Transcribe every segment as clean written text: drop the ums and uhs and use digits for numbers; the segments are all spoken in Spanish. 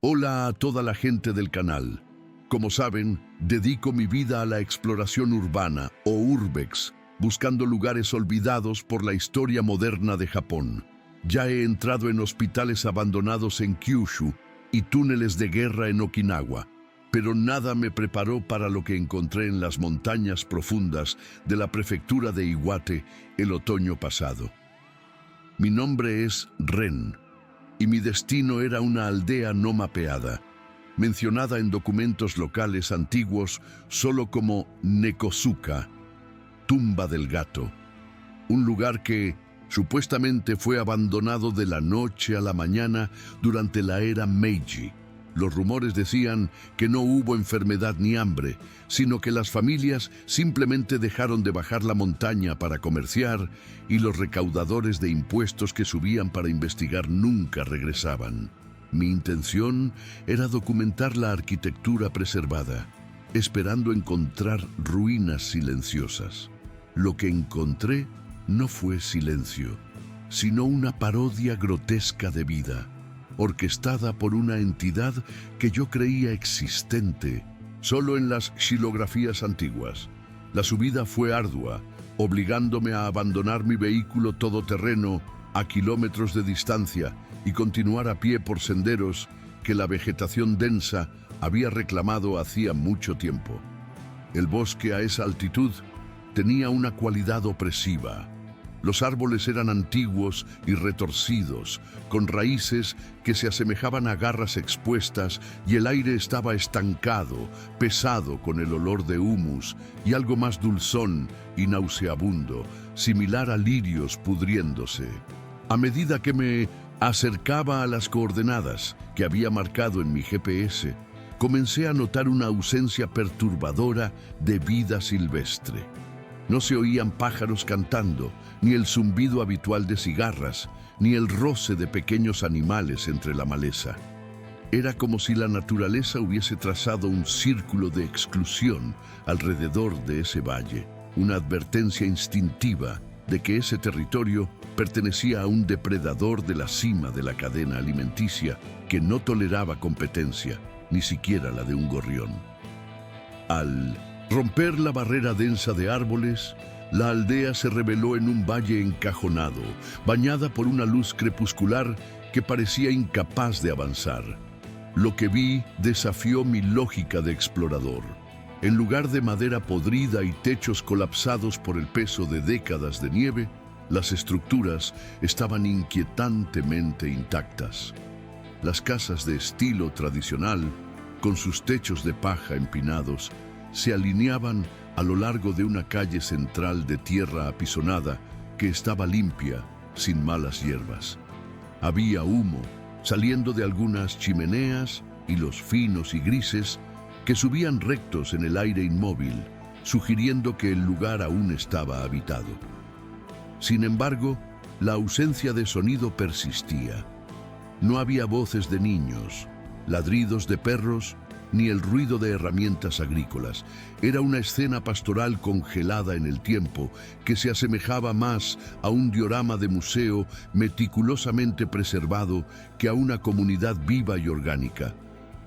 Hola a toda la gente del canal. Como saben, dedico mi vida a la exploración urbana, o urbex, buscando lugares olvidados por la historia moderna de Japón. Ya he entrado en hospitales abandonados en Kyushu y túneles de guerra en Okinawa, pero nada me preparó para lo que encontré en las montañas profundas de la prefectura de Iwate el otoño pasado. Mi nombre es Ren, y mi destino era una aldea no mapeada, mencionada en documentos locales antiguos solo como Nekosuka, tumba del gato, un lugar que supuestamente fue abandonado de la noche a la mañana durante la era Meiji. Los rumores decían que no hubo enfermedad ni hambre, sino que las familias simplemente dejaron de bajar la montaña para comerciar y los recaudadores de impuestos que subían para investigar nunca regresaban. Mi intención era documentar la arquitectura preservada, esperando encontrar ruinas silenciosas. Lo que encontré no fue silencio, sino una parodia grotesca de vida, orquestada por una entidad que yo creía existente solo en las xilografías antiguas. La subida fue ardua, obligándome a abandonar mi vehículo todoterreno a kilómetros de distancia y continuar a pie por senderos que la vegetación densa había reclamado hacía mucho tiempo. El bosque a esa altitud tenía una cualidad opresiva. Los árboles eran antiguos y retorcidos, con raíces que se asemejaban a garras expuestas, y el aire estaba estancado, pesado con el olor de humus y algo más dulzón y nauseabundo, similar a lirios pudriéndose. A medida que me acercaba a las coordenadas que había marcado en mi GPS, comencé a notar una ausencia perturbadora de vida silvestre. No se oían pájaros cantando, ni el zumbido habitual de cigarras, ni el roce de pequeños animales entre la maleza. Era como si la naturaleza hubiese trazado un círculo de exclusión alrededor de ese valle, una advertencia instintiva de que ese territorio pertenecía a un depredador de la cima de la cadena alimenticia que no toleraba competencia, ni siquiera la de un gorrión. Al romper la barrera densa de árboles, la aldea se reveló en un valle encajonado, bañada por una luz crepuscular que parecía incapaz de avanzar. Lo que vi desafió mi lógica de explorador. En lugar de madera podrida y techos colapsados por el peso de décadas de nieve, las estructuras estaban inquietantemente intactas. Las casas de estilo tradicional, con sus techos de paja empinados, se alineaban a lo largo de una calle central de tierra apisonada que estaba limpia, sin malas hierbas. Había humo saliendo de algunas chimeneas, hilos finos y grises que subían rectos en el aire inmóvil, sugiriendo que el lugar aún estaba habitado. Sin embargo, la ausencia de sonido persistía. No había voces de niños, ladridos de perros, ni el ruido de herramientas agrícolas. Era una escena pastoral congelada en el tiempo que se asemejaba más a un diorama de museo meticulosamente preservado que a una comunidad viva y orgánica.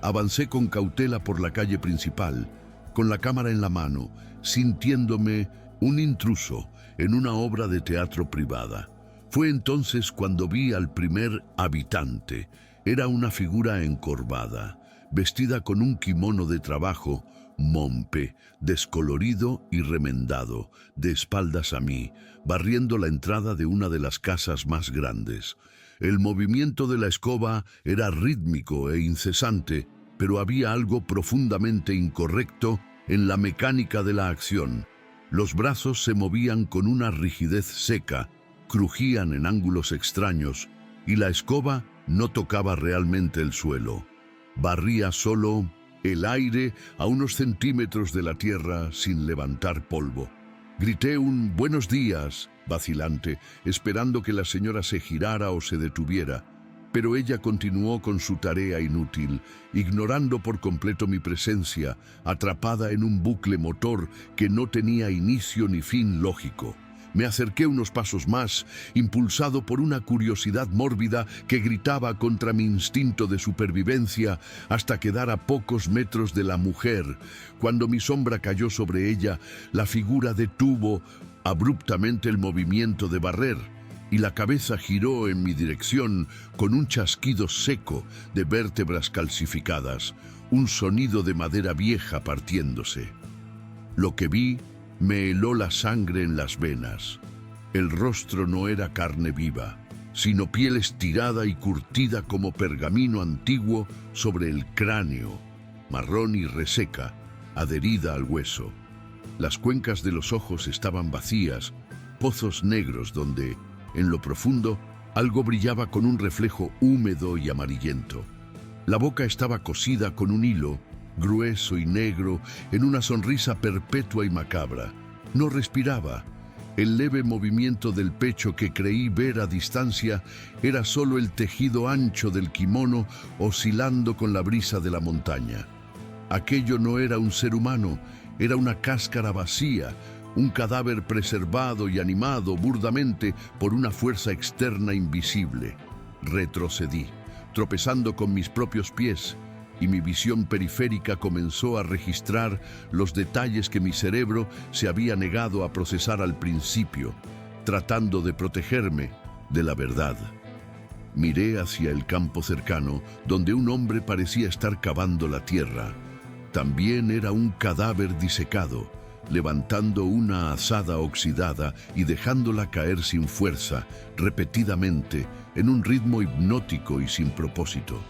Avancé con cautela por la calle principal, con la cámara en la mano, sintiéndome un intruso en una obra de teatro privada. Fue entonces cuando vi al primer habitante. Era una figura encorvada, vestida con un kimono de trabajo, mompe, descolorido y remendado, de espaldas a mí, barriendo la entrada de una de las casas más grandes. El movimiento de la escoba era rítmico e incesante, pero había algo profundamente incorrecto en la mecánica de la acción. Los brazos se movían con una rigidez seca, crujían en ángulos extraños, y la escoba no tocaba realmente el suelo. Barría solo el aire a unos centímetros de la tierra sin levantar polvo. Grité un «buenos días» vacilante, esperando que la señora se girara o se detuviera, pero ella continuó con su tarea inútil, ignorando por completo mi presencia, atrapada en un bucle motor que no tenía inicio ni fin lógico. Me acerqué unos pasos más, impulsado por una curiosidad mórbida que gritaba contra mi instinto de supervivencia, hasta quedar a pocos metros de la mujer. Cuando mi sombra cayó sobre ella, la figura detuvo abruptamente el movimiento de barrer, y la cabeza giró en mi dirección con un chasquido seco de vértebras calcificadas, un sonido de madera vieja partiéndose. Lo que vi me heló la sangre en las venas. El rostro no era carne viva, sino piel estirada y curtida como pergamino antiguo sobre el cráneo, marrón y reseca, adherida al hueso. Las cuencas de los ojos estaban vacías, pozos negros donde, en lo profundo, algo brillaba con un reflejo húmedo y amarillento. La boca estaba cosida con un hilo, grueso y negro, en una sonrisa perpetua y macabra. No respiraba. El leve movimiento del pecho que creí ver a distancia era solo el tejido ancho del kimono oscilando con la brisa de la montaña. Aquello no era un ser humano, era una cáscara vacía, un cadáver preservado y animado burdamente por una fuerza externa invisible. Retrocedí, tropezando con mis propios pies, y mi visión periférica comenzó a registrar los detalles que mi cerebro se había negado a procesar al principio, tratando de protegerme de la verdad. Miré hacia el campo cercano, donde un hombre parecía estar cavando la tierra. También era un cadáver disecado, levantando una azada oxidada y dejándola caer sin fuerza, repetidamente, en un ritmo hipnótico y sin propósito.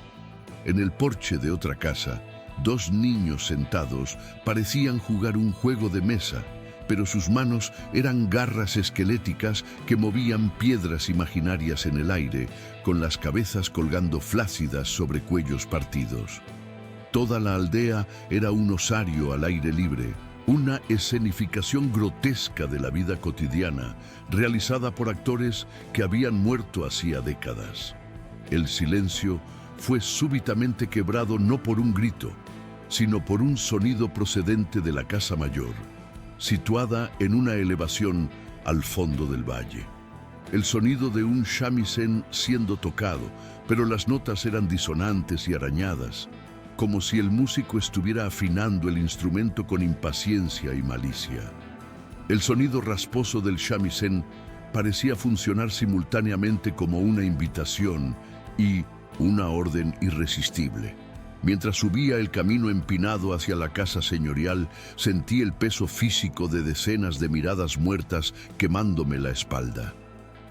En el porche de otra casa, dos niños sentados parecían jugar un juego de mesa, pero sus manos eran garras esqueléticas que movían piedras imaginarias en el aire, con las cabezas colgando flácidas sobre cuellos partidos. Toda la aldea era un osario al aire libre, una escenificación grotesca de la vida cotidiana, realizada por actores que habían muerto hacía décadas. El silencio fue súbitamente quebrado no por un grito, sino por un sonido procedente de la casa mayor, situada en una elevación al fondo del valle. El sonido de un shamisen siendo tocado, pero las notas eran disonantes y arañadas, como si el músico estuviera afinando el instrumento con impaciencia y malicia. El sonido rasposo del shamisen parecía funcionar simultáneamente como una invitación y una orden irresistible. Mientras subía el camino empinado hacia la casa señorial, sentí el peso físico de decenas de miradas muertas quemándome la espalda.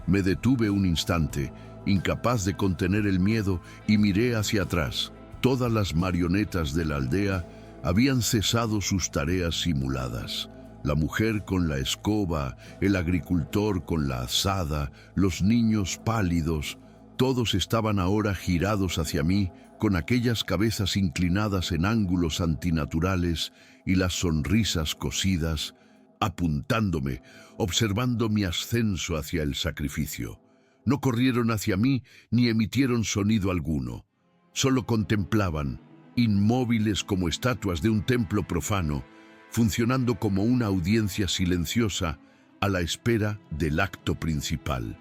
Me detuve un instante, incapaz de contener el miedo, y miré hacia atrás. Todas las marionetas de la aldea habían cesado sus tareas simuladas. La mujer con la escoba, el agricultor con la azada, los niños pálidos, todos estaban ahora girados hacia mí, con aquellas cabezas inclinadas en ángulos antinaturales y las sonrisas cosidas, apuntándome, observando mi ascenso hacia el sacrificio. No corrieron hacia mí ni emitieron sonido alguno. Solo contemplaban, inmóviles como estatuas de un templo profano, funcionando como una audiencia silenciosa a la espera del acto principal.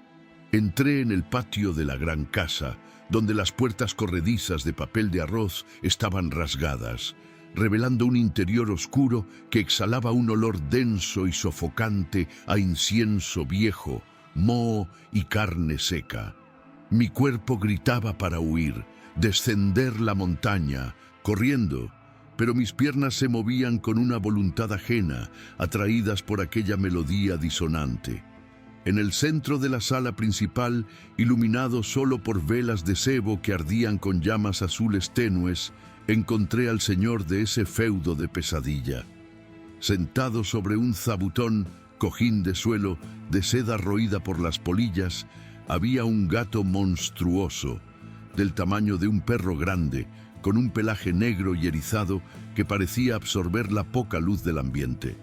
Entré en el patio de la gran casa, donde las puertas corredizas de papel de arroz estaban rasgadas, revelando un interior oscuro que exhalaba un olor denso y sofocante a incienso viejo, moho y carne seca. Mi cuerpo gritaba para huir, descender la montaña, corriendo, pero mis piernas se movían con una voluntad ajena, atraídas por aquella melodía disonante. En el centro de la sala principal, iluminado solo por velas de sebo que ardían con llamas azules tenues, encontré al señor de ese feudo de pesadilla. Sentado sobre un zabutón, cojín de suelo, de seda roída por las polillas, había un gato monstruoso, del tamaño de un perro grande, con un pelaje negro y erizado que parecía absorber la poca luz del ambiente.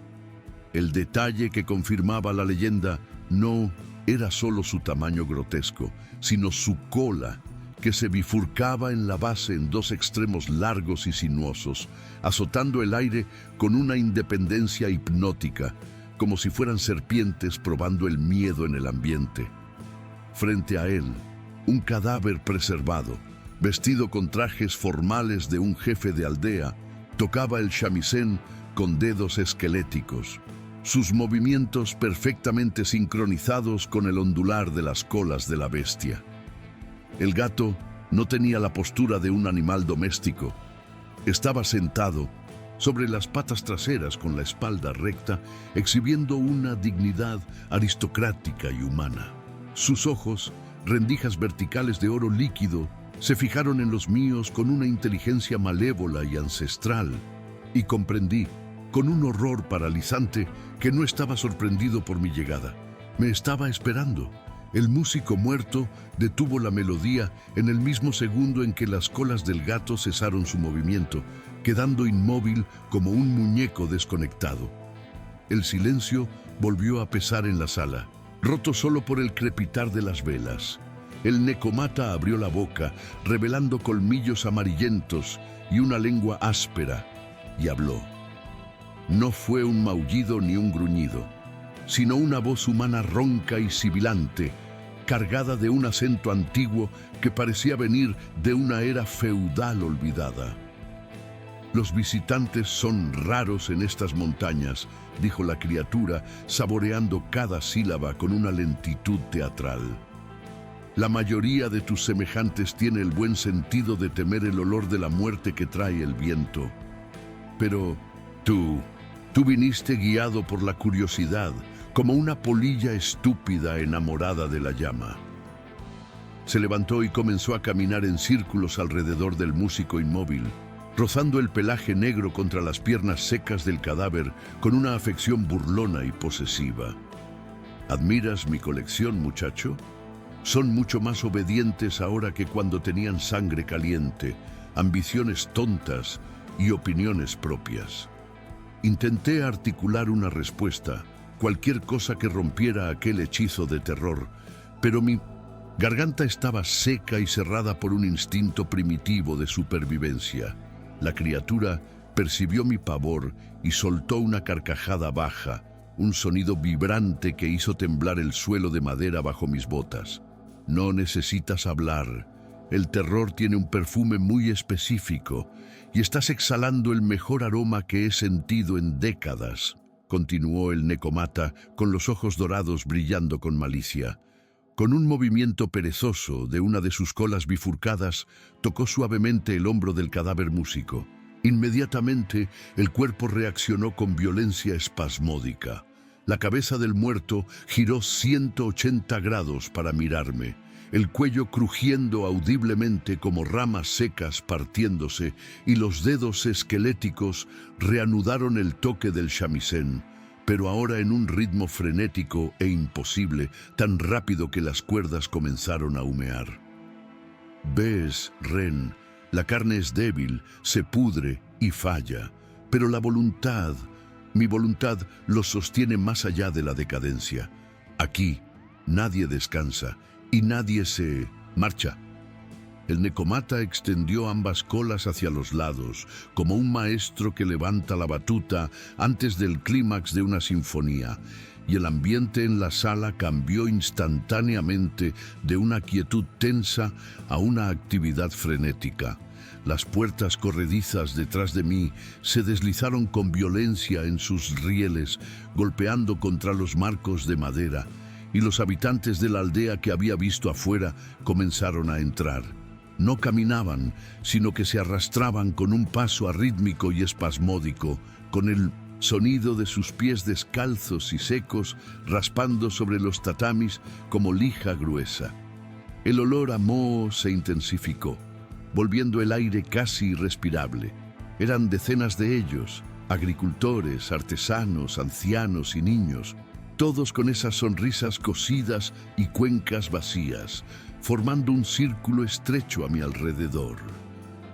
El detalle que confirmaba la leyenda no era solo su tamaño grotesco, sino su cola, que se bifurcaba en la base en dos extremos largos y sinuosos, azotando el aire con una independencia hipnótica, como si fueran serpientes probando el miedo en el ambiente. Frente a él, un cadáver preservado, vestido con trajes formales de un jefe de aldea, tocaba el shamisen con dedos esqueléticos, sus movimientos perfectamente sincronizados con el ondular de las colas de la bestia. El gato no tenía la postura de un animal doméstico. Estaba sentado sobre las patas traseras con la espalda recta, exhibiendo una dignidad aristocrática y humana. Sus ojos, rendijas verticales de oro líquido, se fijaron en los míos con una inteligencia malévola y ancestral, y comprendí, con un horror paralizante, que no estaba sorprendido por mi llegada. Me estaba esperando. El músico muerto detuvo la melodía en el mismo segundo en que las colas del gato cesaron su movimiento, quedando inmóvil como un muñeco desconectado. El silencio volvió a pesar en la sala, roto solo por el crepitar de las velas. El necomata abrió la boca, revelando colmillos amarillentos y una lengua áspera, y habló. No fue un maullido ni un gruñido, sino una voz humana ronca y sibilante, cargada de un acento antiguo que parecía venir de una era feudal olvidada. Los visitantes son raros en estas montañas, dijo la criatura, saboreando cada sílaba con una lentitud teatral. La mayoría de tus semejantes tiene el buen sentido de temer el olor de la muerte que trae el viento. Pero tú viniste guiado por la curiosidad, como una polilla estúpida enamorada de la llama. Se levantó y comenzó a caminar en círculos alrededor del músico inmóvil, rozando el pelaje negro contra las piernas secas del cadáver con una afección burlona y posesiva. ¿Admiras mi colección, muchacho? Son mucho más obedientes ahora que cuando tenían sangre caliente, ambiciones tontas y opiniones propias. Intenté articular una respuesta, cualquier cosa que rompiera aquel hechizo de terror, pero mi garganta estaba seca y cerrada por un instinto primitivo de supervivencia. La criatura percibió mi pavor y soltó una carcajada baja, un sonido vibrante que hizo temblar el suelo de madera bajo mis botas. No necesitas hablar. El terror tiene un perfume muy específico y estás exhalando el mejor aroma que he sentido en décadas, continuó el necomata con los ojos dorados brillando con malicia. Con un movimiento perezoso de una de sus colas bifurcadas, tocó suavemente el hombro del cadáver músico. Inmediatamente, el cuerpo reaccionó con violencia espasmódica. La cabeza del muerto giró 180 grados para mirarme, el cuello crujiendo audiblemente como ramas secas partiéndose, y los dedos esqueléticos reanudaron el toque del shamisen, pero ahora en un ritmo frenético e imposible, tan rápido que las cuerdas comenzaron a humear. Ves, Ren, la carne es débil, se pudre y falla, pero la voluntad, mi voluntad, lo sostiene más allá de la decadencia. Aquí nadie descansa y nadie se marcha. El necomata extendió ambas colas hacia los lados, como un maestro que levanta la batuta antes del clímax de una sinfonía, y el ambiente en la sala cambió instantáneamente de una quietud tensa a una actividad frenética. Las puertas corredizas detrás de mí se deslizaron con violencia en sus rieles, golpeando contra los marcos de madera, y los habitantes de la aldea que había visto afuera comenzaron a entrar. No caminaban, sino que se arrastraban con un paso arrítmico y espasmódico, con el sonido de sus pies descalzos y secos raspando sobre los tatamis como lija gruesa. El olor a moho se intensificó, volviendo el aire casi irrespirable. Eran decenas de ellos, agricultores, artesanos, ancianos y niños, todos con esas sonrisas cosidas y cuencas vacías, formando un círculo estrecho a mi alrededor.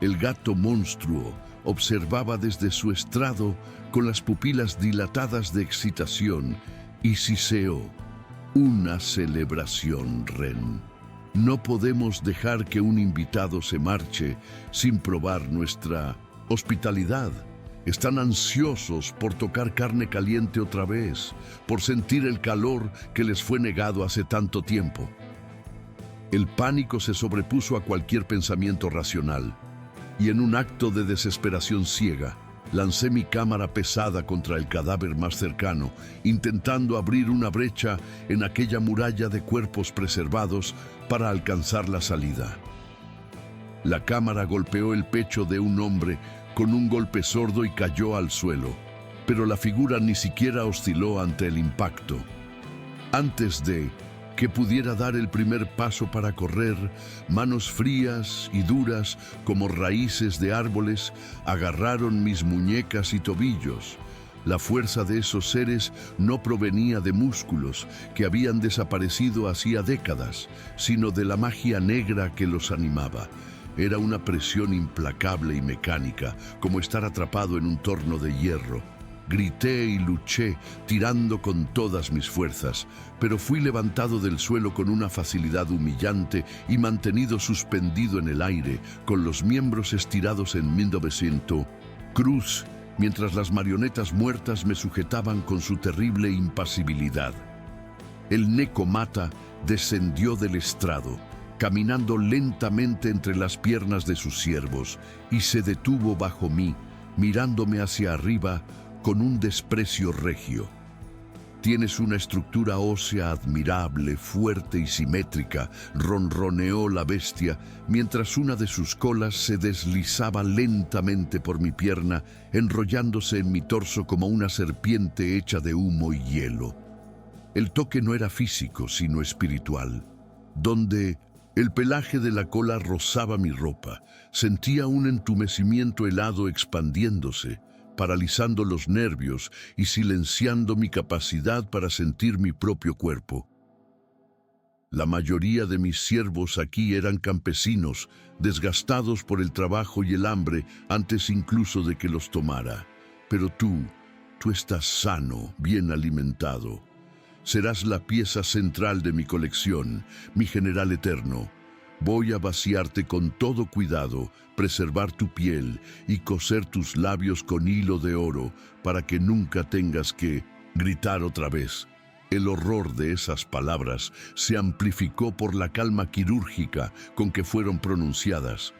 El gato monstruo observaba desde su estrado con las pupilas dilatadas de excitación y siseó: una celebración, Ren. No podemos dejar que un invitado se marche sin probar nuestra hospitalidad. Están ansiosos por tocar carne caliente otra vez, por sentir el calor que les fue negado hace tanto tiempo. El pánico se sobrepuso a cualquier pensamiento racional, y en un acto de desesperación ciega, lancé mi cámara pesada contra el cadáver más cercano, intentando abrir una brecha en aquella muralla de cuerpos preservados para alcanzar la salida. La cámara golpeó el pecho de un hombre con un golpe sordo y cayó al suelo, pero la figura ni siquiera osciló ante el impacto. Antes de que pudiera dar el primer paso para correr, manos frías y duras como raíces de árboles agarraron mis muñecas y tobillos. La fuerza de esos seres no provenía de músculos que habían desaparecido hacía décadas, sino de la magia negra que los animaba. Era una presión implacable y mecánica, como estar atrapado en un torno de hierro. Grité y luché, tirando con todas mis fuerzas, pero fui levantado del suelo con una facilidad humillante y mantenido suspendido en el aire, con los miembros estirados en 1900 cruz, mientras las marionetas muertas me sujetaban con su terrible impasibilidad. El Necomata descendió del estrado, caminando lentamente entre las piernas de sus siervos, y se detuvo bajo mí, mirándome hacia arriba con un desprecio regio. Tienes una estructura ósea admirable, fuerte y simétrica, ronroneó la bestia, mientras una de sus colas se deslizaba lentamente por mi pierna, enrollándose en mi torso como una serpiente hecha de humo y hielo. El toque no era físico, sino espiritual. Donde el pelaje de la cola rozaba mi ropa, sentía un entumecimiento helado expandiéndose, paralizando los nervios y silenciando mi capacidad para sentir mi propio cuerpo. La mayoría de mis siervos aquí eran campesinos, desgastados por el trabajo y el hambre antes incluso de que los tomara. Pero tú estás sano, bien alimentado. Serás la pieza central de mi colección, mi general eterno. Voy a vaciarte con todo cuidado, preservar tu piel y coser tus labios con hilo de oro para que nunca tengas que gritar otra vez. El horror de esas palabras se amplificó por la calma quirúrgica con que fueron pronunciadas.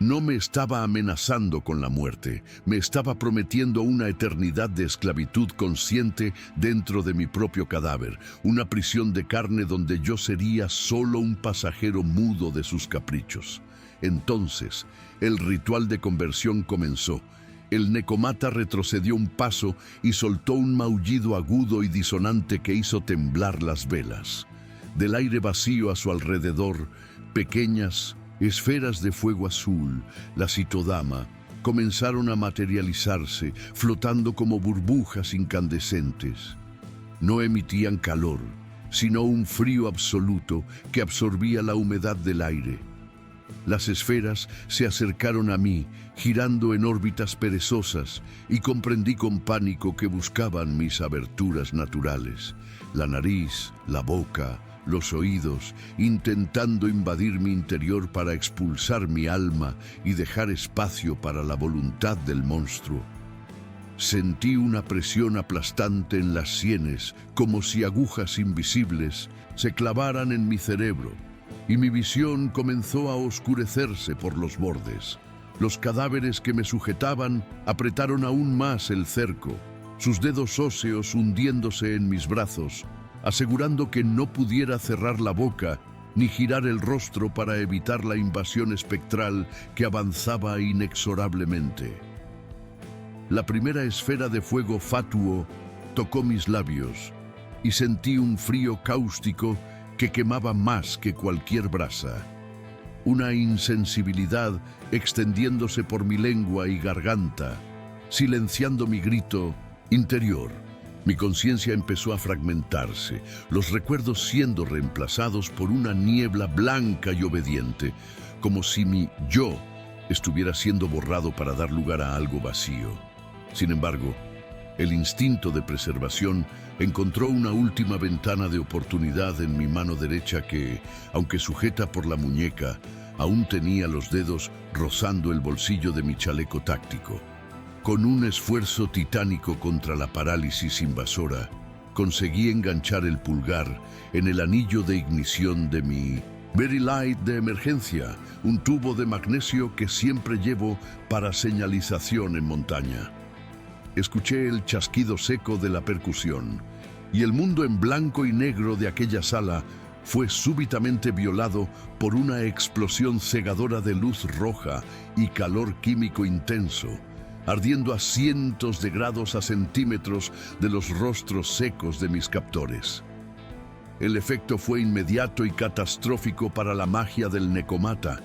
No me estaba amenazando con la muerte, me estaba prometiendo una eternidad de esclavitud consciente dentro de mi propio cadáver, una prisión de carne donde yo sería solo un pasajero mudo de sus caprichos. Entonces, el ritual de conversión comenzó. El Necomata retrocedió un paso y soltó un maullido agudo y disonante que hizo temblar las velas. Del aire vacío a su alrededor, pequeñas esferas de fuego azul, la citodama, comenzaron a materializarse, flotando como burbujas incandescentes. No emitían calor, sino un frío absoluto que absorbía la humedad del aire. Las esferas se acercaron a mí, girando en órbitas perezosas, y comprendí con pánico que buscaban mis aberturas naturales, la nariz, la boca, los oídos, intentando invadir mi interior para expulsar mi alma y dejar espacio para la voluntad del monstruo. Sentí una presión aplastante en las sienes, como si agujas invisibles se clavaran en mi cerebro, y mi visión comenzó a oscurecerse por los bordes. Los cadáveres que me sujetaban apretaron aún más el cerco, sus dedos óseos hundiéndose en mis brazos, asegurando que no pudiera cerrar la boca ni girar el rostro para evitar la invasión espectral que avanzaba inexorablemente. La primera esfera de fuego fatuo tocó mis labios y sentí un frío cáustico que quemaba más que cualquier brasa. Una insensibilidad extendiéndose por mi lengua y garganta, silenciando mi grito interior. Mi conciencia empezó a fragmentarse, los recuerdos siendo reemplazados por una niebla blanca y obediente, como si mi yo estuviera siendo borrado para dar lugar a algo vacío. Sin embargo, el instinto de preservación encontró una última ventana de oportunidad en mi mano derecha que, aunque sujeta por la muñeca, aún tenía los dedos rozando el bolsillo de mi chaleco táctico. Con un esfuerzo titánico contra la parálisis invasora, conseguí enganchar el pulgar en el anillo de ignición de mi Very Light de emergencia, un tubo de magnesio que siempre llevo para señalización en montaña. Escuché el chasquido seco de la percusión, y el mundo en blanco y negro de aquella sala fue súbitamente violado por una explosión cegadora de luz roja y calor químico intenso, ardiendo a cientos de grados a centímetros de los rostros secos de mis captores. El efecto fue inmediato y catastrófico para la magia del Necomata.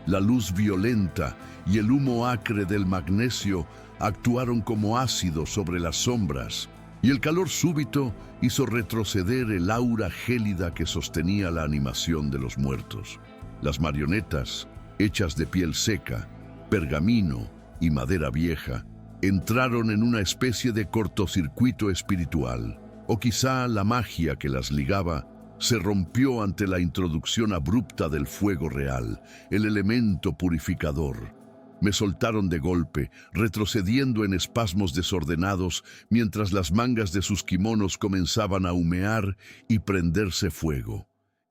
La luz violenta y el humo acre del magnesio actuaron como ácido sobre las sombras, y el calor súbito hizo retroceder el aura gélida que sostenía la animación de los muertos. Las marionetas, hechas de piel seca, pergamino y madera vieja, entraron en una especie de cortocircuito espiritual, o quizá la magia que las ligaba se rompió ante la introducción abrupta del fuego real, el elemento purificador. Me soltaron de golpe, retrocediendo en espasmos desordenados, mientras las mangas de sus kimonos comenzaban a humear y prenderse fuego.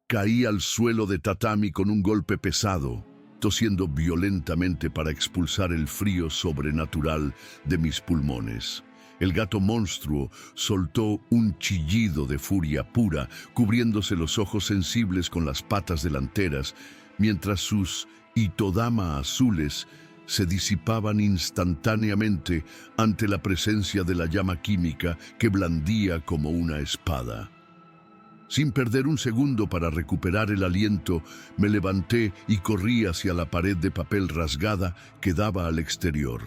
Caí al suelo de tatami con un golpe pesado, tosiendo violentamente para expulsar el frío sobrenatural de mis pulmones. El gato monstruo soltó un chillido de furia pura, cubriéndose los ojos sensibles con las patas delanteras, mientras sus itodama azules se disipaban instantáneamente ante la presencia de la llama química que blandía como una espada. Sin perder un segundo para recuperar el aliento, me levanté y corrí hacia la pared de papel rasgada que daba al exterior.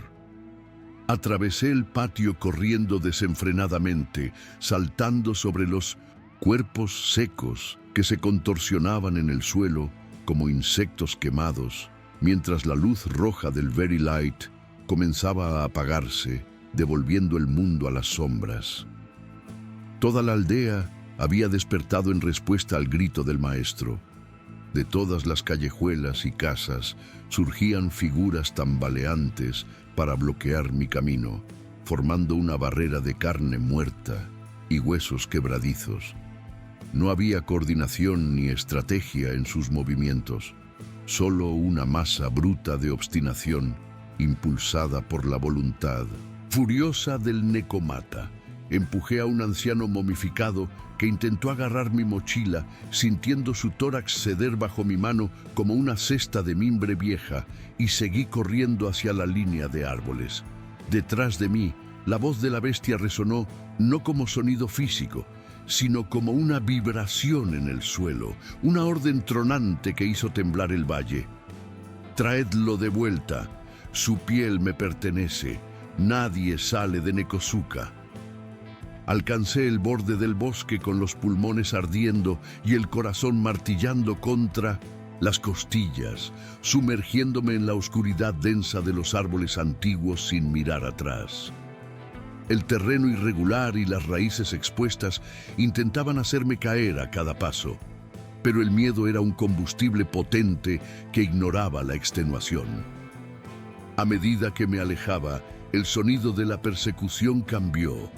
Atravesé el patio corriendo desenfrenadamente, saltando sobre los cuerpos secos que se contorsionaban en el suelo como insectos quemados, mientras la luz roja del Very Light comenzaba a apagarse, devolviendo el mundo a las sombras. Toda la aldea había despertado en respuesta al grito del maestro. De todas las callejuelas y casas surgían figuras tambaleantes para bloquear mi camino, formando una barrera de carne muerta y huesos quebradizos. No había coordinación ni estrategia en sus movimientos, solo una masa bruta de obstinación impulsada por la voluntad furiosa del Necomata. Empujé a un anciano momificado que intentó agarrar mi mochila, sintiendo su tórax ceder bajo mi mano como una cesta de mimbre vieja, y seguí corriendo hacia la línea de árboles. Detrás de mí, la voz de la bestia resonó no como sonido físico, sino como una vibración en el suelo, una orden tronante que hizo temblar el valle. «Traedlo de vuelta, su piel me pertenece, nadie sale de Nekosuka». Alcancé el borde del bosque con los pulmones ardiendo y el corazón martillando contra las costillas, sumergiéndome en la oscuridad densa de los árboles antiguos sin mirar atrás. El terreno irregular y las raíces expuestas intentaban hacerme caer a cada paso, pero el miedo era un combustible potente que ignoraba la extenuación. A medida que me alejaba, el sonido de la persecución cambió.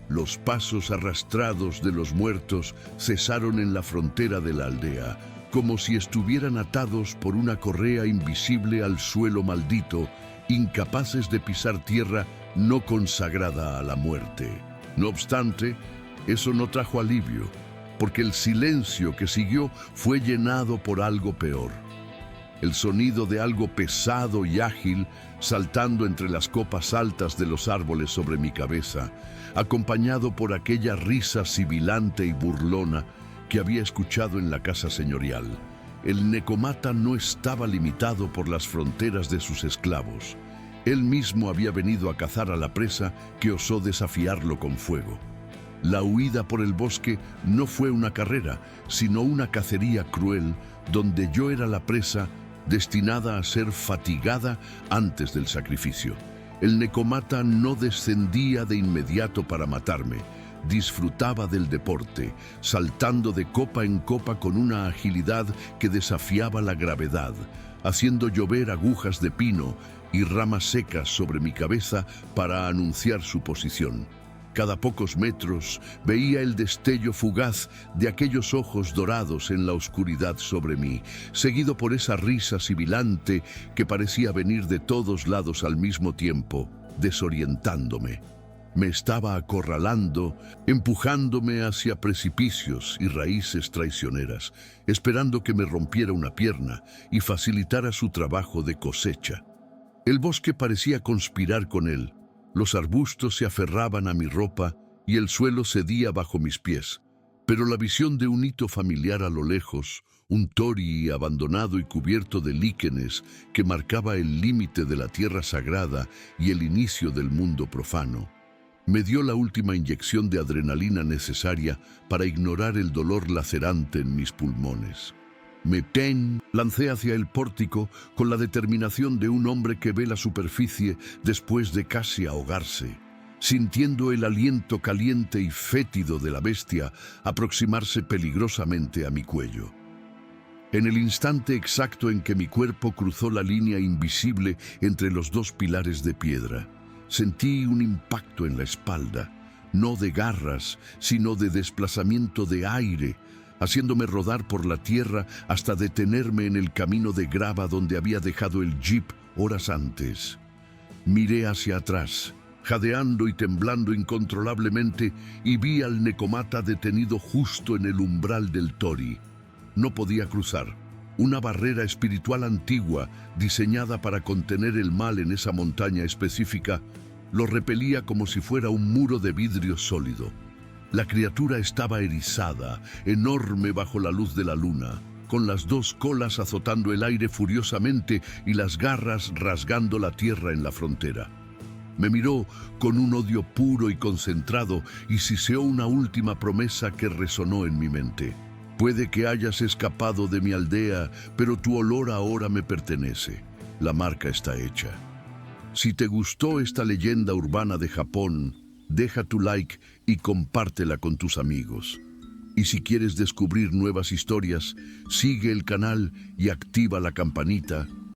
Los pasos arrastrados de los muertos cesaron en la frontera de la aldea, como si estuvieran atados por una correa invisible al suelo maldito, incapaces de pisar tierra no consagrada a la muerte. No obstante, eso no trajo alivio, porque el silencio que siguió fue llenado por algo peor. El sonido de algo pesado y ágil saltando entre las copas altas de los árboles sobre mi cabeza, acompañado por aquella risa sibilante y burlona que había escuchado en la casa señorial. El Necomata no estaba limitado por las fronteras de sus esclavos. Él mismo había venido a cazar a la presa que osó desafiarlo con fuego. La huida por el bosque no fue una carrera, sino una cacería cruel, donde yo era la presa destinada a ser fatigada antes del sacrificio. El Necomata no descendía de inmediato para matarme. disfrutaba del deporte, saltando de copa en copa con una agilidad que desafiaba la gravedad, haciendo llover agujas de pino y ramas secas sobre mi cabeza para anunciar su posición. Cada pocos metros veía el destello fugaz de aquellos ojos dorados en la oscuridad sobre mí, seguido por esa risa sibilante que parecía venir de todos lados al mismo tiempo, desorientándome. Me estaba acorralando, empujándome hacia precipicios y raíces traicioneras, esperando que me rompiera una pierna y facilitara su trabajo de cosecha. El bosque parecía conspirar con él. Los arbustos se aferraban a mi ropa y el suelo cedía bajo mis pies. Pero la visión de un hito familiar a lo lejos, un tori abandonado y cubierto de líquenes que marcaba el límite de la tierra sagrada y el inicio del mundo profano, me dio la última inyección de adrenalina necesaria para ignorar el dolor lacerante en mis pulmones. Me lancé hacia el pórtico con la determinación de un hombre que ve la superficie después de casi ahogarse, sintiendo el aliento caliente y fétido de la bestia aproximarse peligrosamente a mi cuello. En el instante exacto en que mi cuerpo cruzó la línea invisible entre los dos pilares de piedra, sentí un impacto en la espalda, no de garras, sino de desplazamiento de aire, haciéndome rodar por la tierra hasta detenerme en el camino de grava donde había dejado el jeep horas antes. Miré hacia atrás, jadeando y temblando incontrolablemente, y vi al necomata detenido justo en el umbral del tori. No podía cruzar. Una barrera espiritual antigua, diseñada para contener el mal en esa montaña específica, lo repelía como si fuera un muro de vidrio sólido. La criatura estaba erizada, enorme bajo la luz de la luna, con las dos colas azotando el aire furiosamente y las garras rasgando la tierra en la frontera. Me miró con un odio puro y concentrado y siseó una última promesa que resonó en mi mente. Puede que hayas escapado de mi aldea, pero tu olor ahora me pertenece. La marca está hecha. Si te gustó esta leyenda urbana de Japón, deja tu like y compártela con tus amigos. Y si quieres descubrir nuevas historias, sigue el canal y activa la campanita